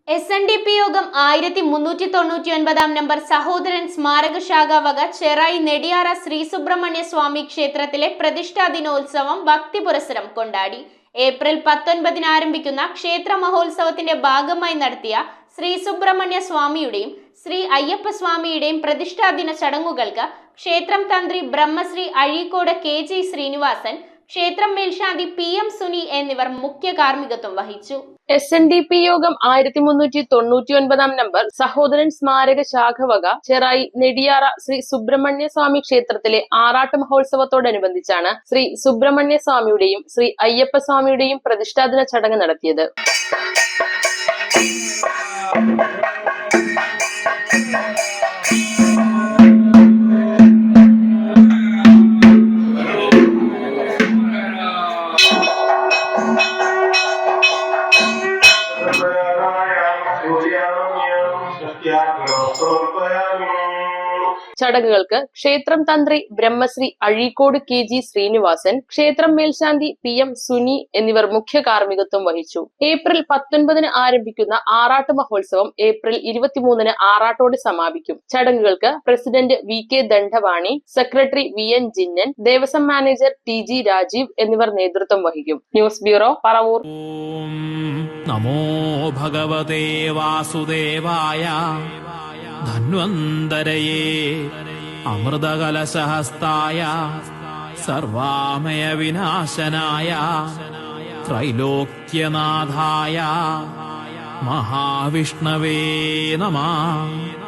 SNDP യോഗം 1399 number സഹോദരൻ സ്മാരക ശാഖ വക ചെറായി നെടിയാറ ശ്രീ സുബ്രഹ്മണ്യ സ്വാമി ക്ഷേത്രത്തിലെ പ്രതിഷ്ഠാ ദിനോത്സവം ഭക്തി പുരസ്സരം കൊണ്ടാടി. ഏപ്രിൽ 19 ആരംഭിക്കുന്ന ക്ഷേത്ര മഹോത്സവത്തിന്റെ ഭാഗമായി നടത്തിയ ശ്രീ സുബ്രഹ്മണ്യ സ്വാമിയുടെയും ശ്രീ അയ്യപ്പ സ്വാമിയുടെയും പ്രതിഷ്ഠാദിന ചടങ്ങുകൾക്ക് ക്ഷേത്രം തന്ത്രി ബ്രഹ്മശ്രീ അഴീക്കോട് KG ശ്രീനിവാസൻ, ക്ഷേത്രം മേൽശാന്തി PM സുനി എന്നിവർ മുഖ്യ കാർമ്മികത്വം വഹിച്ചു. SNDP യോഗം 1399 നമ്പർ സഹോദരൻ സ്മാരക ശാഖ വക ചെറായി നെടിയാറ ശ്രീ സുബ്രഹ്മണ്യ സ്വാമി ക്ഷേത്രത്തിലെ ആറാട്ട് മഹോത്സവത്തോടനുബന്ധിച്ചാണ് ശ്രീ സുബ്രഹ്മണ്യ സ്വാമിയുടെയും ശ്രീ അയ്യപ്പ സ്വാമിയുടെയും പ്രതിഷ്ഠാദിന ചടങ്ങ് നടത്തിയത്. ചടങ്ങുകൾക്ക് ക്ഷേത്രം തന്ത്രി ബ്രഹ്മശ്രീ അഴീക്കോട് KG ശ്രീനിവാസൻ, ക്ഷേത്രം മേൽശാന്തി PM സുനി എന്നിവർ മുഖ്യ കാർമ്മികത്വം വഹിച്ചു. ഏപ്രിൽ 19 ആരംഭിക്കുന്ന ആറാട്ട് മഹോത്സവം ഏപ്രിൽ 23 ആറാട്ടോടെ സമാപിക്കും. ചടങ്ങുകൾക്ക് president VK Dandavani, secretary VN ജിന്നൻ, Devaswom manager TG Rajeev എന്നിവർ നേതൃത്വം വഹിക്കും. News bureau, Paravur. നമോ ഭഗവതേ വാസുദേവായ ധന്വന്തരയേ അമൃതകലശഹസ്തായ സർവാമയ വിനാശനായ ത്രൈലോക്യനാഥായ മഹാവിഷ്ണവേ നമഃ.